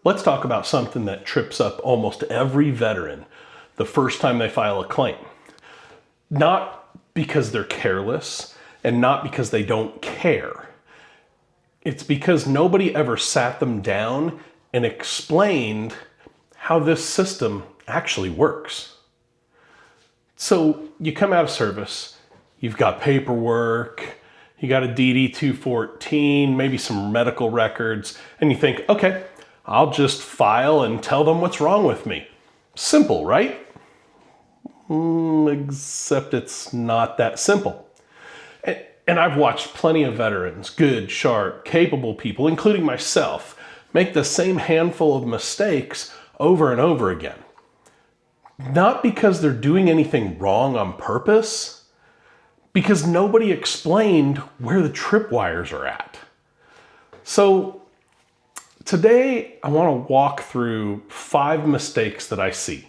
Let's talk about something that trips up almost every veteran the first time they file a claim. Not because they're careless and not because they don't care. It's because nobody ever sat them down and explained how this system actually works. So you come out of service, you've got paperwork, you got a DD-214, maybe some medical records, and you think, okay, I'll just file and tell them what's wrong with me. Simple, right? Except it's not that simple. And I've watched plenty of veterans, good, sharp, capable people, including myself, make the same handful of mistakes over and over again. Not because they're doing anything wrong on purpose, because nobody explained where the tripwires are at. So today, I want to walk through 5 mistakes that I see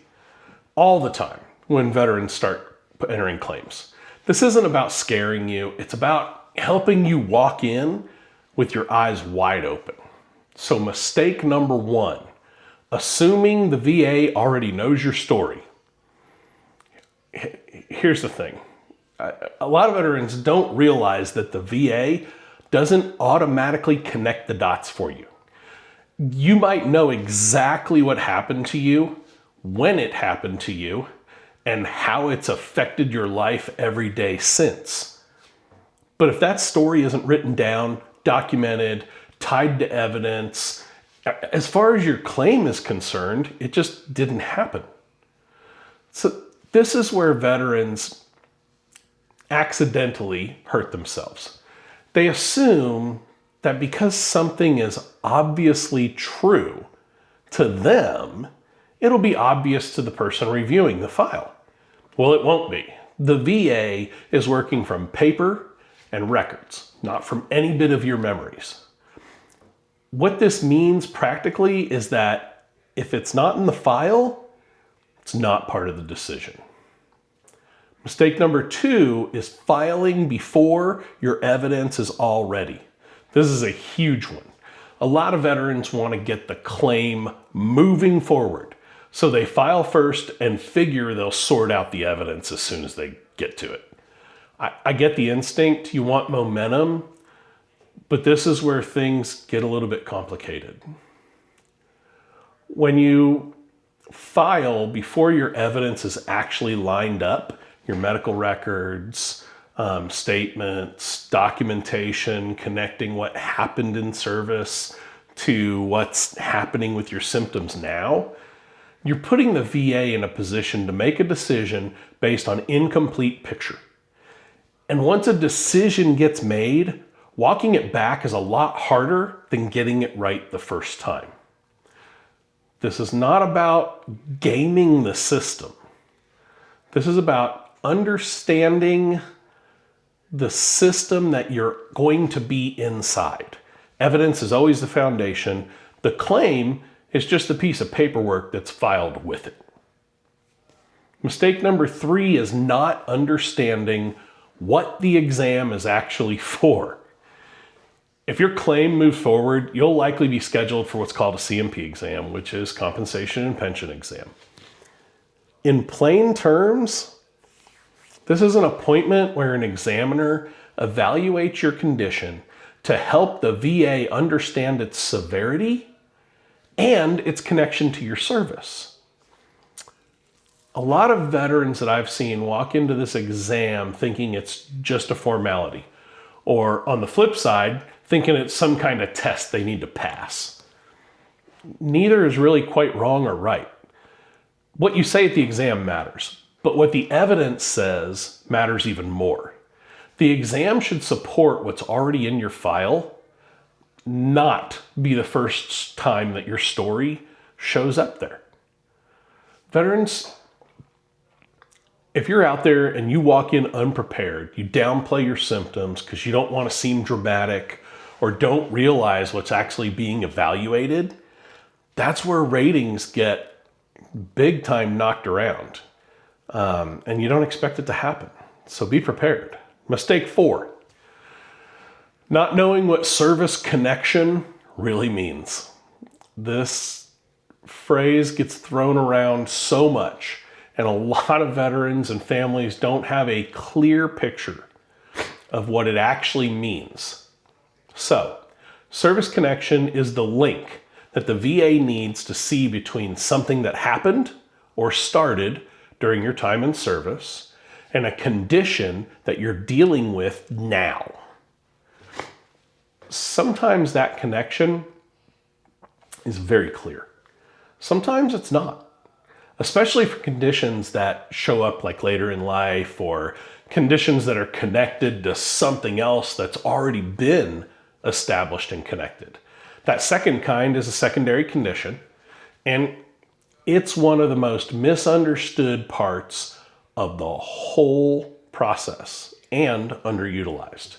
all the time when veterans start entering claims. This isn't about scaring you. It's about helping you walk in with your eyes wide open. So mistake number 1, assuming the VA already knows your story. Here's the thing. A lot of veterans don't realize that the VA doesn't automatically connect the dots for you. You might know exactly what happened to you, when it happened to you, and how it's affected your life every day since. But if that story isn't written down, documented, tied to evidence, as far as your claim is concerned, it just didn't happen. So this is where veterans accidentally hurt themselves. They assume that because something is obviously true to them, it'll be obvious to the person reviewing the file. Well, it won't be. The VA is working from paper and records, not from any bit of your memories. What this means practically is that if it's not in the file, it's not part of the decision. Mistake number 2 is filing before your evidence is all ready. This is a huge one. A lot of veterans want to get the claim moving forward. So they file first and figure they'll sort out the evidence as soon as they get to it. I get the instinct, you want momentum, but this is where things get a little bit complicated. When you file before your evidence is actually lined up, your medical records, statements, documentation, connecting what happened in service to what's happening with your symptoms now, you're putting the VA in a position to make a decision based on incomplete picture. And once a decision gets made, walking it back is a lot harder than getting it right the first time. This is not about gaming the system. This is about understanding the system that you're going to be inside. Evidence is always the foundation. The claim is just a piece of paperwork that's filed with it. Mistake number 3 is not understanding what the exam is actually for. If your claim moves forward, you'll likely be scheduled for what's called a CMP exam, which is compensation and pension exam. In plain terms, this is an appointment where an examiner evaluates your condition to help the VA understand its severity and its connection to your service. A lot of veterans that I've seen walk into this exam thinking it's just a formality, or on the flip side, thinking it's some kind of test they need to pass. Neither is really quite wrong or right. What you say at the exam matters, but what the evidence says matters even more. The exam should support what's already in your file, not be the first time that your story shows up there. Veterans, if you're out there and you walk in unprepared, you downplay your symptoms because you don't want to seem dramatic or don't realize what's actually being evaluated, that's where ratings get big time knocked around. And you don't expect it to happen. So be prepared. Mistake 4, not knowing what service connection really means. This phrase gets thrown around so much, and a lot of veterans and families don't have a clear picture of what it actually means. So, service connection is the link that the VA needs to see between something that happened or started during your time in service and a condition that you're dealing with now. Sometimes that connection is very clear. Sometimes it's not, especially for conditions that show up like later in life or conditions that are connected to something else that's already been established and connected. That second kind is a secondary condition, and it's one of the most misunderstood parts of the whole process and underutilized.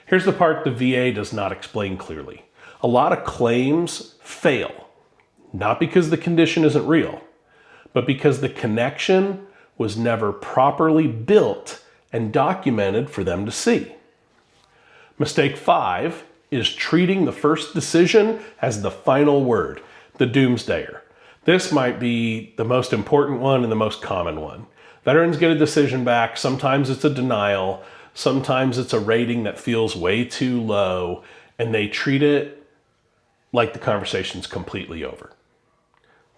Here's the part the VA does not explain clearly. A lot of claims fail, not because the condition isn't real, but because the connection was never properly built and documented for them to see. Mistake 5 is treating the first decision as the final word, the doomsdayer. This might be the most important one and the most common one. Veterans get a decision back. Sometimes it's a denial. Sometimes it's a rating that feels way too low, and they treat it like the conversation's completely over.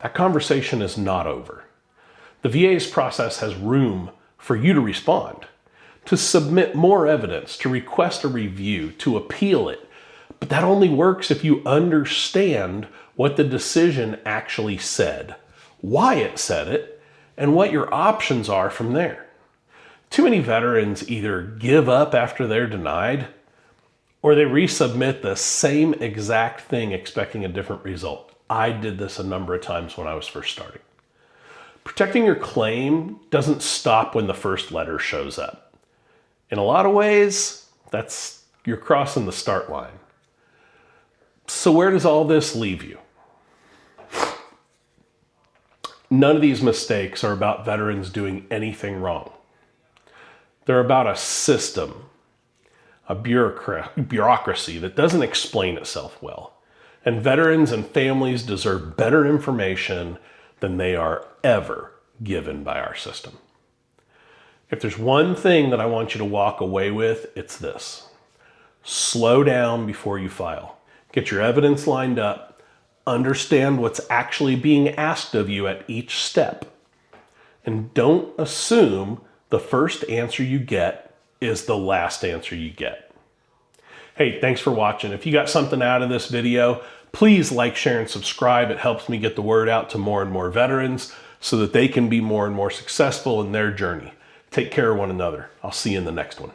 That conversation is not over. The VA's process has room for you to respond, to submit more evidence, to request a review, to appeal it. But that only works if you understand what the decision actually said, why it said it, and what your options are from there. Too many veterans either give up after they're denied, or they resubmit the same exact thing expecting a different result. I did this a number of times when I was first starting. Protecting your claim doesn't stop when the first letter shows up. In a lot of ways, you're crossing the start line. So where does all this leave you? None of these mistakes are about veterans doing anything wrong. They're about a system, a bureaucracy that doesn't explain itself well. And veterans and families deserve better information than they are ever given by our system. If there's one thing that I want you to walk away with, it's this. Slow down before you file. Get your evidence lined up. Understand what's actually being asked of you at each step. And don't assume the first answer you get is the last answer you get. Hey, thanks for watching. If you got something out of this video, please like, share, and subscribe. It helps me get the word out to more and more veterans so that they can be more and more successful in their journey. Take care of one another. I'll see you in the next one.